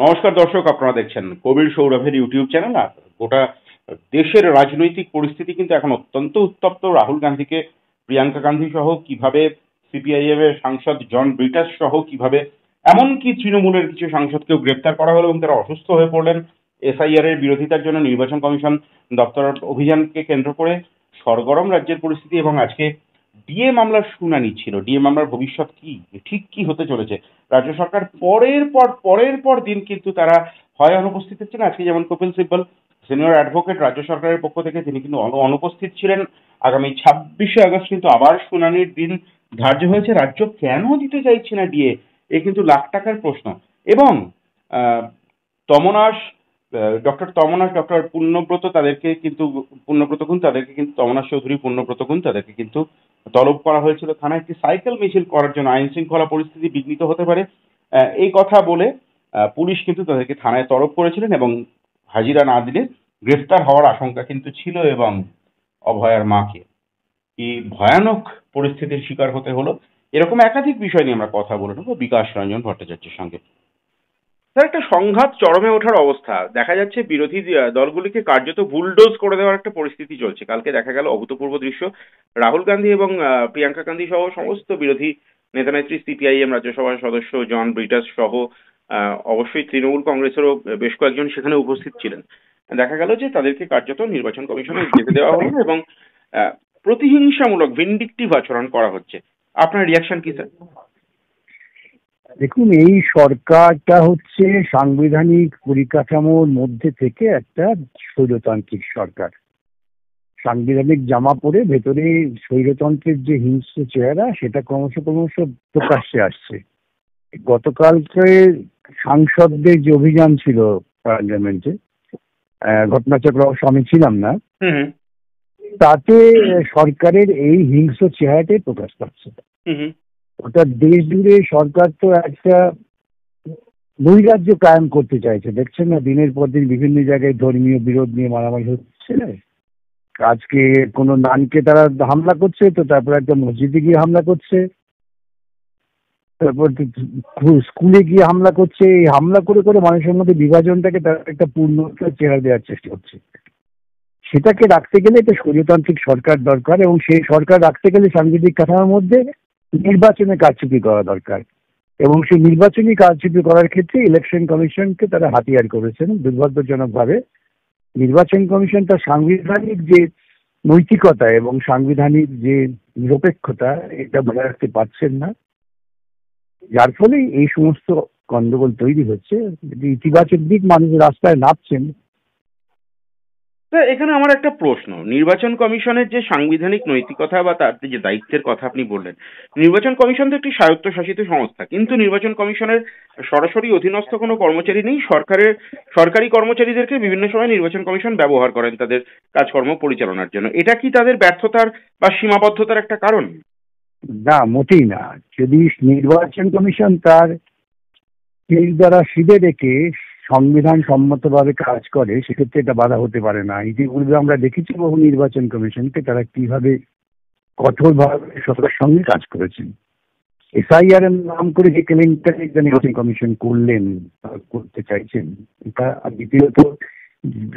নমস্কার দর্শক, আপনারা দেখছেন কবির সৌরভের ইউটিউব চ্যানেল। আর গোটা দেশের রাজনৈতিক পরিস্থিতি কিন্তু এখন অত্যন্ত উত্তপ্ত। রাহুল গান্ধীকে প্রিয়াঙ্কা গান্ধী সহ কিভাবে সিপিআইএম এর সাংসদ জন ব্রিটাস সহ কিভাবে এমনকি তৃণমূলের কিছু সাংসদকেও গ্রেপ্তার করা হলো এবং তারা অসুস্থ হয়ে পড়লেন এসআইআর এর বিরোধিতার জন্য নির্বাচন কমিশন দপ্তর অভিযানকে কেন্দ্র করে সরগরম রাজ্যের পরিস্থিতি। এবং আজকে ডিএ মামলার শুনানি ছিল। ডিএ মামলার ভবিষ্যৎ কি, ঠিক কি হতে চলেছে। রাজ্য সরকার পরের পর দিন কিন্তু তারা হয় অনুপস্থিত ছিলেন। আজকে যেমন কপিল সিব্বল সিনিয়র অ্যাডভোকেট রাজ্য সরকারের পক্ষ থেকে, তিনি কিন্তু অনুপস্থিত ছিলেন। আগামী 26শে আগস্ট কিন্তু আবার শুনানির দিন ধার্য হয়েছে। রাজ্য কেন দিতে চাইছে না ডিএ, এ কিন্তু লাখ টাকার প্রশ্ন। এবং তমনাশ ডক্টর তমনাশ, ডক্টর পুণ্যব্রত তাদেরকে কিন্তু তমনাশ চৌধুরী, পুণ্যব্রত গুণ তাদেরকে কিন্তু তলব করা হয়েছিল থানায় একটি সাইকেল মিছিল করার জন্য। আইন শৃঙ্খলা পরিস্থিতি বিঘ্নিত হতে পারে এই কথা বলে পুলিশ কিন্তু তাদেরকে থানায় তলব করেছিলেন এবং হাজিরা না দিলে গ্রেফতার হওয়ার আশঙ্কা কিন্তু ছিল। এবং অভয়ার মাকে কি ভয়ানক পরিস্থিতির শিকার হতে হলো, এরকম একাধিক বিষয় নিয়ে আমরা কথা বলে নেবো বিকাশ রঞ্জন ভট্টাচার্যের সঙ্গে। স্যার, একটা সংঘাত চরমে ওঠার অবস্থা দেখা যাচ্ছে। বিরোধী দলগুলিকে কার্যত বুলডোজ করে দেওয়ার একটা পরিস্থিতি চলছে। কালকে দেখা গেল অভূতপূর্ব দৃশ্য। রাহুল গান্ধী এবং প্রিয়াঙ্কা গান্ধী সহ সমস্ত বিরোধী নেতানেত্রী, সিপিআইএম রাজ্যসভার সদস্য জন ব্রিটাস সহ অবশ্যই তৃণমূল কংগ্রেসেরও বেশ কয়েকজন সেখানে উপস্থিত ছিলেন। দেখা গেল যে তাদেরকে কার্যত নির্বাচন কমিশনে যেতে দেওয়া হলো এবং প্রতিহিংসামূলক ভিন্ডিকটিভ আচরণ করা হচ্ছে। আপনার রিয়াকশন কি স্যার? দেখুন, এই সরকারটা হচ্ছে সাংবিধানিক পরিকাঠামোর মধ্যে থেকে একটা স্বৈরতান্ত্রিক সরকার। সাংবিধানিক জামা পরে ভেতরে স্বৈরতন্ত্রের যে হিংস্র চেহারা, সেটা ক্রমশ প্রকাশ্যে আসছে। গতকালকে সাংসদদের যে অভিযান ছিল পার্লামেন্টে, ঘটনাচক্র আমি ছিলাম না, তাতে সরকারের এই হিংস্র চেহারাটাই প্রকাশ পাচ্ছে। ওটা দেশ জুড়ে সরকার তো একটা নৈরাজ্য কায়েম করতে চাইছে। দেখছেন না, দিনের পর দিন বিভিন্ন জায়গায় ধর্মীয় বিরোধ নিয়ে মারামারি হচ্ছে। আজকে কোনো নানকে তারা হামলা করছে, তো তারপর একটা মসজিদে গিয়ে হামলা করছে, তারপর স্কুলে গিয়ে হামলা করছে। এই হামলা করে করে মানুষের মধ্যে বিভাজনটাকে তারা একটা পূর্ণ চেহারা দেওয়ার চেষ্টা করছে। সেটাকে রাখতে গেলে একটা স্বৈরতান্ত্রিক সরকার দরকার, এবং সেই সরকার রাখতে গেলে সাংবিধানিক কাঠামোর মধ্যে নির্বাচনে কারচুপি করা দরকার। এবং সেই নির্বাচনী কারচুপি করার ক্ষেত্রে ইলেকশন কমিশনকে তারা হাতিয়ার করেছেন দুর্ভাগ্যজনকভাবে। নির্বাচন কমিশন তার সাংবিধানিক যে নৈতিকতা এবং সাংবিধানিক যে নিরপেক্ষতা, এটা বজায় রাখতে পারছেন না, যার ফলে এই সমস্ত গন্ডগোল তৈরি হচ্ছে। ইতিবাচক দিক, মানুষ রাস্তায় নামছেন। এখানে আমার একটা প্রশ্ন, নির্বাচন কমিশনের যে সাংবিধানিক নৈতিকতা বা তার যে দায়িত্বের কথা আপনি বললেন, নির্বাচন কমিশন তো একটি স্বায়ত্তশাসিত সংস্থা, কিন্তু নির্বাচন কমিশনের সরাসরি অধীনস্থ কোনো কর্মচারী নেই। সরকারি কর্মচারীদেরকে বিভিন্ন সময় নির্বাচন কমিশন ব্যবহার করেন তাদের কাজকর্ম পরিচালনার জন্য। এটা কি তাদের ব্যর্থতার বা সীমাবদ্ধতার একটা কারণ? না, মোটেই না। যদি নির্বাচন কমিশন তার দ্বারা সিধে রেখে সংবিধান সম্মতভাবে কাজ করে, সেক্ষেত্রে এটা বাধা হতে পারে না। ইতিপূর্বে আমরা দেখেছি বহু নির্বাচন কমিশনকে তারা কিভাবে কঠোরভাবে সরকারের সঙ্গে কাজ করেছেন। এসআইআর এর নাম করে যে কেলেঙ্কারি নির্বাচন কমিশন করতে চাইছেন, এটা। দ্বিতীয়ত,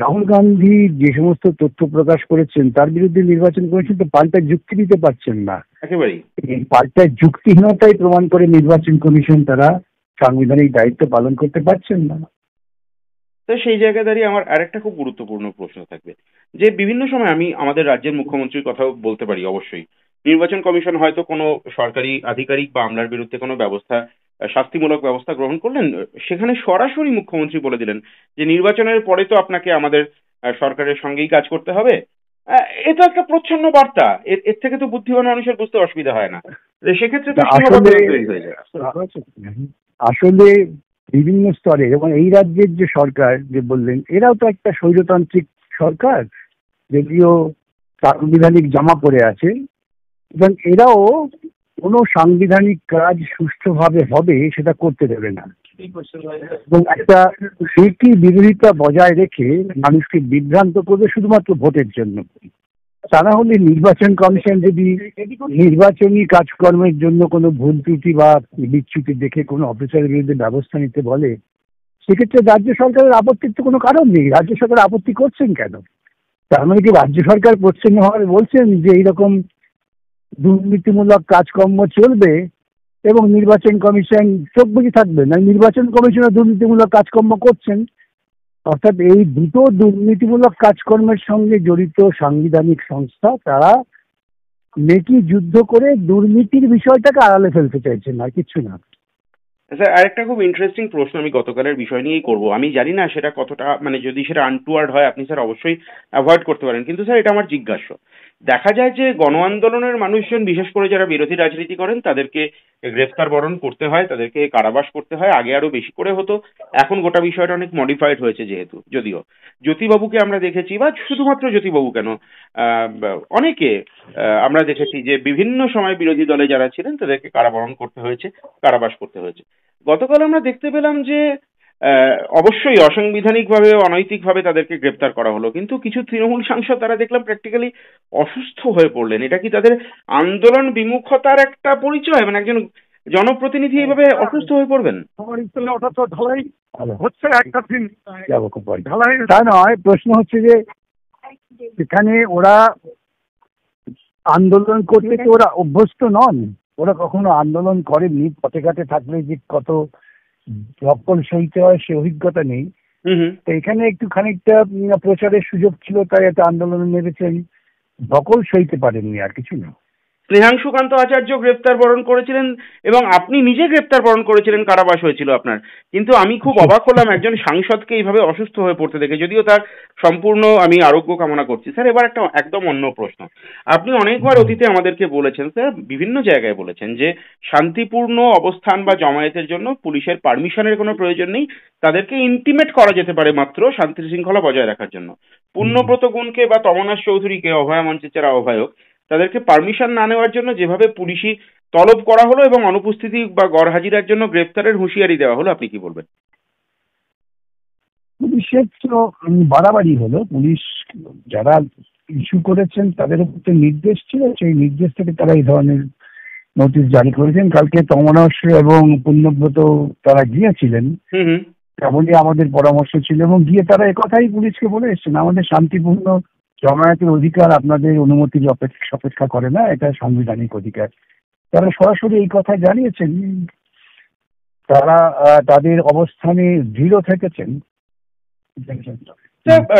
রাহুল গান্ধী যে সমস্ত তথ্য প্রকাশ করেছেন তার বিরুদ্ধে নির্বাচন কমিশন তো পাল্টা যুক্তি দিতে পারছেন না। একেবারেই এই পাল্টা যুক্তিহীনতাই প্রমাণ করে নির্বাচন কমিশন তারা সাংবিধানিক দায়িত্ব পালন করতে পারছেন না। তো সেই জায়গায় দাঁড়িয়ে আমার আরেকটা খুব গুরুত্বপূর্ণ প্রশ্ন থাকবে যে বিভিন্ন সময় আমি আমাদের রাজ্যের মুখ্যমন্ত্রীর কথাও বলতে পারি। অবশ্যই নির্বাচন কমিশন হয়তো কোনো সরকারি আধিকারিক বা আমলার বিরুদ্ধে কোনো শাস্তিমূলক ব্যবস্থা গ্রহণ করলেন, সেখানে সরাসরি মুখ্যমন্ত্রী বলে দিলেন যে নির্বাচনের পরে তো আপনাকে আমাদের সরকারের সঙ্গেই কাজ করতে হবে। এটা একটা প্রচ্ছন্ন বার্তা। এর থেকে তো বুদ্ধিমান মানুষের বুঝতে অসুবিধা হয় না। সেক্ষেত্রে তো তৈরি হয়ে যায়। আসলে বিভিন্ন স্তরে, যেমন এই রাজ্যের যে সরকার যে বললেন, এরাও তো একটা স্বৈরতান্ত্রিক সরকার, যদিও সাংবিধানিক জামা পরে আছে, এবং এরাও কোনো সাংবিধানিক কাজ সুষ্ঠুভাবে হবে সেটা করতে দেবে না, এবং একটা সেটি বিরোধিতা বজায় রেখে মানুষকে বিভ্রান্ত করবে শুধুমাত্র ভোটের জন্য। তা না হলে নির্বাচন কমিশন যদি নির্বাচনী কাজকর্মের জন্য কোনো ভুল ত্রুটি বা বিচ্যুতি দেখে কোনো অফিসারের বিরুদ্ধে ব্যবস্থা নিতে বলে, সেক্ষেত্রে রাজ্য সরকারের আপত্তির তো কোনো কারণ নেই। রাজ্য সরকার আপত্তি করছেন কেন? তার মানে কি রাজ্য সরকার পশ্চিমবঙ্গে বলছেন যে এইরকম দুর্নীতিমূলক কাজকর্ম চলবে এবং নির্বাচন কমিশন চোখ বুঝে থাকবে না? নির্বাচন কমিশনও দুর্নীতিমূলক কাজকর্ম করছেন। অর্থাৎ এই দুটো দুর্নীতিমূলক কাজকর্মের সঙ্গে জড়িত সাংবিধানিক সংস্থা তারা নেকি যুদ্ধ করে দুর্নীতির বিষয়টাকে আড়ালে ফেলতে চাইছেন, আর কিছু না। স্যার, আরেকটা খুব ইন্টারেস্টিং প্রশ্ন আমি গতকালের বিষয় নিয়েই করবো। আমি জানি না সেটা কতটা, মানে যদি সেটা আনটুয়ার্ড হয় আপনি স্যার অবশ্যই অ্যাভয়েড করতে পারেন, কিন্তু স্যার এটা আমার জিজ্ঞাস্য। দেখা যায় যে গণ আন্দোলনের মানুষজন, বিশেষ করে যারা বিরোধী রাজনীতি করেন, তাদেরকে গ্রেফতার বরণ করতে হয়, তাদেরকে কারাবাস করতে হয়। আগে আরো বেশি করে হতো, এখন গোটা বিষয়টা অনেক মডিফাইড হয়েছে। যেহেতু যদিও জ্যোতিবাবুকে আমরা দেখেছি, বা শুধুমাত্র জ্যোতিবাবু কেন, অনেকে আমরা দেখেছি যে বিভিন্ন সময় বিরোধী দলে যারা ছিলেন তাদেরকে কারাবরণ করতে হয়েছে, কারাবাস করতে হয়েছে। গতকাল আমরা দেখতে পেলাম যে অবশ্যই অসাংবিধানিকভাবে, অনৈতিকভাবে তাদেরকে গ্রেপ্তার করা হলো, কিন্তু কিছু তৃণমূল সাংসদ তারা দেখলাম প্র্যাকটিক্যালি অসুস্থ হয়ে পড়লেন। এটা কি তাদের আন্দোলন বিমুখতার একটা পরিচয়? মানে একজন জনপ্রতিনিধি এইভাবে অসুস্থ হয়ে পড়বেন? আমার স্কুলে ওটা তো ঢালাই হচ্ছে, একটা দিন যাবো খুব ঢালাই। তা নয়, প্রশ্ন হচ্ছে যে এখানে ওরা আন্দোলন করতে তো ওরা অভ্যস্ত নন। ওরা কখনো আন্দোলন করেনি, পথে ঘাটে থাকলে যে কত ধকল সইতে হয় সে অভিজ্ঞতা নেই। তো এখানে একটু খানিকটা প্রচারের সুযোগ ছিল, তাই একটা আন্দোলনে নেমেছেন, ধকল সইতে পারেননি, আর কিছু না। স্নেহাংশুকান্ত আচার্য গ্রেপ্তার বরণ করেছিলেন এবং আপনি নিজে গ্রেপ্তার বরণ করেছিলেন, কারাবাস হয়েছিল আপনার। কিন্তু আমি খুব অবাক হলাম একজন সাংসদকে এইভাবে অসুস্থ হয়ে পড়তে দেখে, যদিও তার সম্পূর্ণ আমি আরোগ্য কামনা করছি। স্যার, এবার একটা একদম অন্য প্রশ্ন। আপনি অনেকবার অতীতে আমাদেরকে বলেছেন স্যার, বিভিন্ন জায়গায় বলেছেন যে শান্তিপূর্ণ অবস্থান বা জমায়েতের জন্য পুলিশের পারমিশনের কোনো প্রয়োজন নেই, তাদেরকে ইন্টিমেট করা যেতে পারে মাত্র শান্তি শৃঙ্খলা বজায় রাখার জন্য। পুণ্যব্রত গুণকে বা তমনাশ চৌধুরীকে, অভয়া মঞ্চের যারা আহ্বায়ক, তাদেরকে পারমিশন না নেওয়ার জন্য যেভাবে পুলিশি তলব করা হলো এবং অনুপস্থিতি বা গরহাজিরার জন্য গ্রেপ্তারের হুঁশিয়ারি দেওয়া হলো, আপনি কি বলবেন? পুলিশের তো বাড়াবাড়ি হলো। পুলিশ যারা ইস্যু করেছেন তাদের উপর নির্দেশ ছিল, সেই নির্দেশ থেকে তারা এই ধরনের নোটিশ জারি করেছেন। কালকে তমনাশ এবং পুণ্যব্রত তারা গিয়েছিলেন, তেমনই আমাদের পরামর্শ ছিল, এবং গিয়ে তারা একথাই পুলিশকে বলে এসছেন, আমাদের শান্তিপূর্ণ জমায়েতের অধিকার আপনাদের অনুমতির অপেক্ষা করে না, এটা সাংবিধানিক অধিকার। তারা সরাসরি এই কথা জানিয়েছেন। তারা তাদের অবস্থানে দৃঢ় থেকেছেন।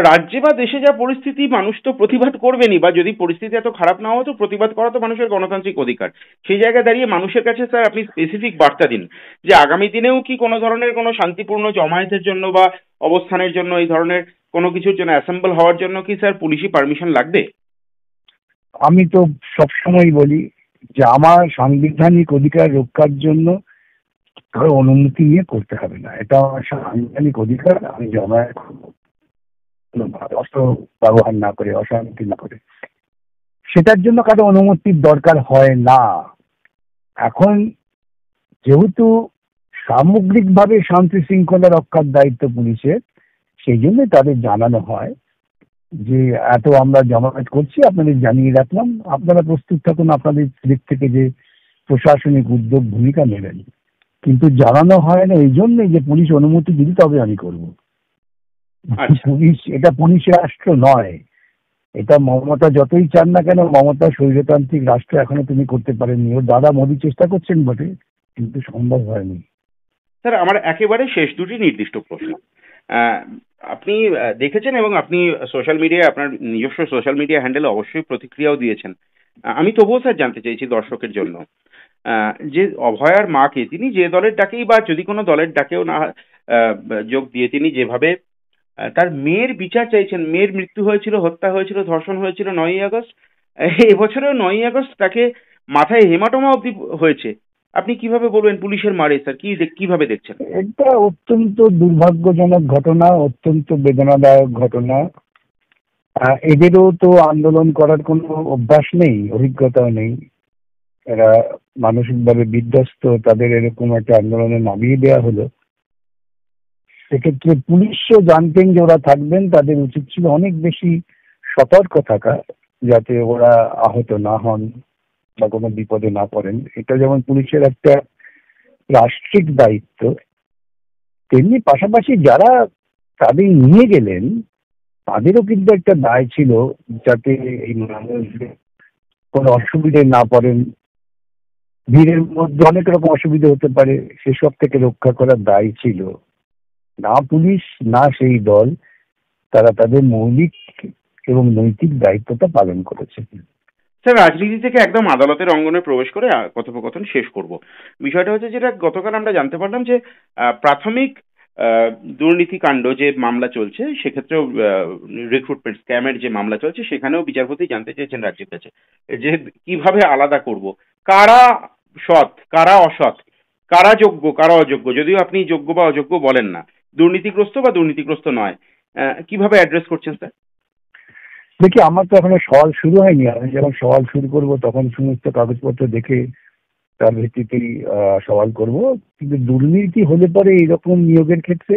রাজ্যে বা দেশে যা পরিস্থিতি, মানুষ তো প্রতিবাদ করবেনই, বা যদি পরিস্থিতি এত খারাপ না হতো, প্রতিবাদ করা তো মানুষের গণতান্ত্রিক অধিকার। সেই জায়গায় দাঁড়িয়ে মানুষের কাছে স্যার আপনি স্পেসিফিক বার্তা দিন যে আগামী দিনেও কি কোনো ধরনের কোনো শান্তিপূর্ণ জমায়েতের জন্য বা অবস্থানের জন্য, এই ধরনের কোনো কিছুর জন্য, অ্যাসেম্বল হওয়ার জন্য কি স্যার পুলিশি পারমিশন লাগবে? আমি তো সবসময় বলি যে আমার সাংবিধানিক অধিকার রক্ষার জন্য কারো অনুমতি নিয়ে করতে হবে না, এটা আমার সাংবিধানিক অধিকার। আমি জমায়েত অস্ত্র ব্যবহার না করে, অশান্তি না করে, সেটার জন্য কারো অনুমতির দরকার হয় না। এখন যেহেতু সামগ্রিকভাবে শান্তি শৃঙ্খলা রক্ষার দায়িত্ব পুলিশের, সেই জন্য তাদের জানানো হয় যে এত আমরা জমায়েত করছি, আপনাদের জানিয়ে রাখলাম, আপনারা প্রস্তুত থাকুন আপনাদের দিক থেকে যে প্রশাসনিক উদ্যোগ ভূমিকা নেবেন। কিন্তু জানানো হয় না এই জন্যই যে পুলিশ অনুমতি দিলে তবে আমি করবো। পুলিশ, এটা পুলিশের রাষ্ট্র নয়। এটা মমতা যতই চান না কেন, মমতা স্বৈরতান্ত্রিক রাষ্ট্র এখনো তিনি করতে পারেননি। ওর দাদা মোদী চেষ্টা করছেন বটে, কিন্তু সম্ভব হয়নি। স্যার, আমার একেবারে শেষ দুটি নির্দিষ্ট প্রশ্ন। আপনি দেখেছেন এবং আপনি সোশ্যাল মিডিয়ায়, আপনার নিজস্ব সোশ্যাল মিডিয়া হ্যান্ডেলে অবশ্যই প্রতিক্রিয়াও দিয়েছেন। আমি তবুও স্যার জানতে চাইছি দর্শকের জন্য, যে অভয়ার মাকে তিনি যে দলের ডাকেই বা যদি কোনো দলের ডাকেও না যোগ দিয়ে তিনি যেভাবে তার মেয়ের বিচার চাইছেন, মেয়ের মৃত্যু হয়েছিল, হত্যা হয়েছিল, ধর্ষণ হয়েছিল 9ই আগস্ট, এবছরেও 9ই আগস্ট তাকে মাথায় হেমাটোমা অবধি হয়েছে। আপনি কিভাবে বলবেন পুলিশের মারে স্যার? কিভাবে দেখছেন? এটা অত্যন্ত দুর্ভাগ্যজনক ঘটনা, অত্যন্ত বেদনাদায়ক ঘটনা। এদেরও তো আন্দোলন করার কোনো অভ্যাস নেই, অভিজ্ঞতাও নেই। এরা মানসিকভাবে বিধ্বস্ত, তাদের এরকম একটা আন্দোলনে নামিয়ে দেওয়া হলো। সেক্ষেত্রে পুলিশও জানতেন যে ওরা থাকবেন, তাদের উচিত ছিল অনেক বেশি সতর্ক থাকা, যাতে ওরা আহত না হন বা কোনো বিপদে না পড়েন। এটা যেমন পুলিশের একটা রাষ্ট্রিক দায়িত্ব, তেমনি পাশাপাশি যারা তাদের নিয়ে গেলেন তাদেরও কিন্তু একটা দায় ছিল, যাতে এই মানুষ কোনো অসুবিধে না পড়েন। ভিড়ের মধ্যে অনেক রকম অসুবিধা হতে পারে, সেসব থেকে রক্ষা করার দায় ছিল। না পুলিশ না সেই দল, তারা তাদের মৌলিক এবং নৈতিক দায়িত্বটা পালন করেছে। স্যার, রাজনীতি থেকে একদম আদালতের অঙ্গনে প্রবেশ করে কথোপকথন শেষ করব। বিষয়টা হচ্ছে যেটা গতকাল আমরা জানতে পারলাম যে প্রাথমিক আহ, দুর্নীতিকাণ্ড যে মামলা চলছে সেক্ষেত্রেও রিক্রুটমেন্ট স্ক্যামের যে মামলা চলছে সেখানেও বিচারপতি জানতে চেয়েছেন রাজ্যের কাছে যে কিভাবে আলাদা করব, কারা সৎ কারা অসৎ, কারা যোগ্য কারা অযোগ্য, যদিও আপনি যোগ্য বা অযোগ্য বলেন না, দুর্নীতিগ্রস্ত বা দুর্নীতিগ্রস্ত নয়, কিভাবে অ্যাড্রেস করছেন স্যার? দেখি, আমার তো এখনো সওয়াল শুরু হয়নি। আমি যখন সওয়াল শুরু করব তখন সমস্ত কাগজপত্র দেখে তার ভিত্তিতেই সওয়াল করব। কিন্তু দুর্নীতি হলে পরে এরকম নিয়োগের ক্ষেত্রে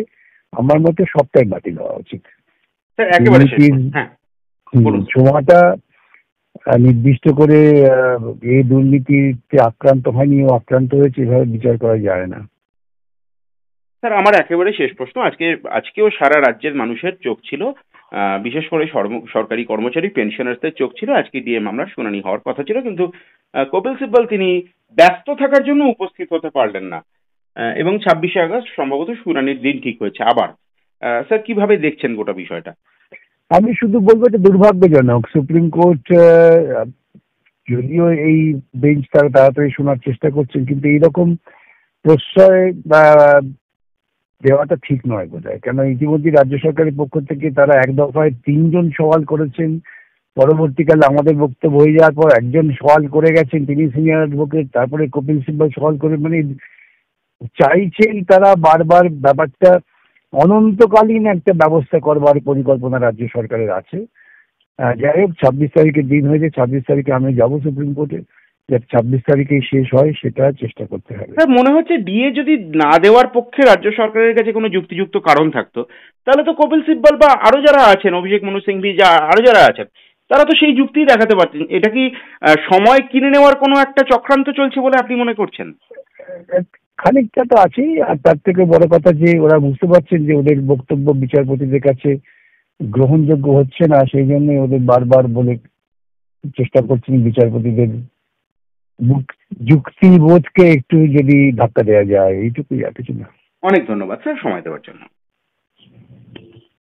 আমার মতে সবটাই বাতিল হওয়া উচিত। স্যার একেবারে শেষ দুর্নীতির করুন। হ্যাঁ, বলুন। সময়টা নির্দিষ্ট করে এই দুর্নীতিতে আক্রান্ত হয়নি ও আক্রান্ত হয়েছে এভাবে বিচার করা যায় না। স্যার আমার একেবারে শেষ প্রশ্ন, আজকেও সারা রাজ্যের মানুষের চোখ ছিল, বিশেষ করে সরকারি কর্মচারী পেনশনার্সদের চোখ ছিল, আজকে ডিএ মামলার শুনানি হওয়ার কথা ছিল, কিন্তু কপিল সিব্বল তিনি ব্যস্ত থাকার জন্য উপস্থিত হতে পারলেন না, এবং 26শে আগস্ট সম্ভবত শুনানির দিন ঠিক হয়েছে আবার। স্যার কিভাবে দেখছেন গোটা বিষয়টা? আমি শুধু বলবো যে দুর্ভাগ্যজনক, সুপ্রিম কোর্ট যদিও এই বেঞ্চ তারা তাড়াতাড়ি শোনার চেষ্টা করছেন, কিন্তু এইরকম প্রশ্রয় বা দেওয়াটা ঠিক নয় বোধহয়। কেন ইতিমধ্যে রাজ্য সরকারের পক্ষ থেকে তারা এক দফায় 3জন সওয়াল করেছেন, পরবর্তীকালে আমাদের বক্তব্য হয়ে যাওয়ার পর একজন সওয়াল করে গেছেন, তিনি সিনিয়র অ্যাডভোকেট, তারপরে কপিল সিব্বল সওয়াল করে, মানে চাইছেন তারা বারবার ব্যাপারটা অনন্তকালীন একটা ব্যবস্থা করবার পরিকল্পনা রাজ্য সরকারের আছে। যাই হোক, 26 তারিখের দিন হয়েছে, 26 তারিখে আমি যাবো সুপ্রিম কোর্টে, যাতে 26 তারিখেই শেষ হয় সেটা চেষ্টা করতে হবে। স্যার মনে হচ্ছে ডিএ যদি না দেওয়ার পক্ষে রাজ্য সরকারের কাছে কোনো যুক্তিযুক্ত কারণ থাকতো, তাহলে তো কপিল সিব্বল বা আরো যারা আছেন, অভিষেক মনু সিংভি, যা আরো যারা আছেন, তারা তো সেই যুক্তিই দেখাতে পারতেন। এটা কি সময় কিনে নেওয়ার কোনো একটা চক্রান্ত চলছে বলে আপনি মনে করছেন? খানিকটা তো আছেই, আর তার থেকে বড় কথা যে ওরা বুঝতে পারছেন যে ওদের বক্তব্য বিচারপতিদের কাছে গ্রহণযোগ্য হচ্ছে না, সেই জন্য ওদের বারবার বলে চেষ্টা করছেন বিচারপতিদের যুক্তিবোধকে একটু যদি ধাক্কা দেওয়া যায়, এইটুকুই, আর কিছু না। অনেক ধন্যবাদ স্যার সময় দেওয়ার জন্য।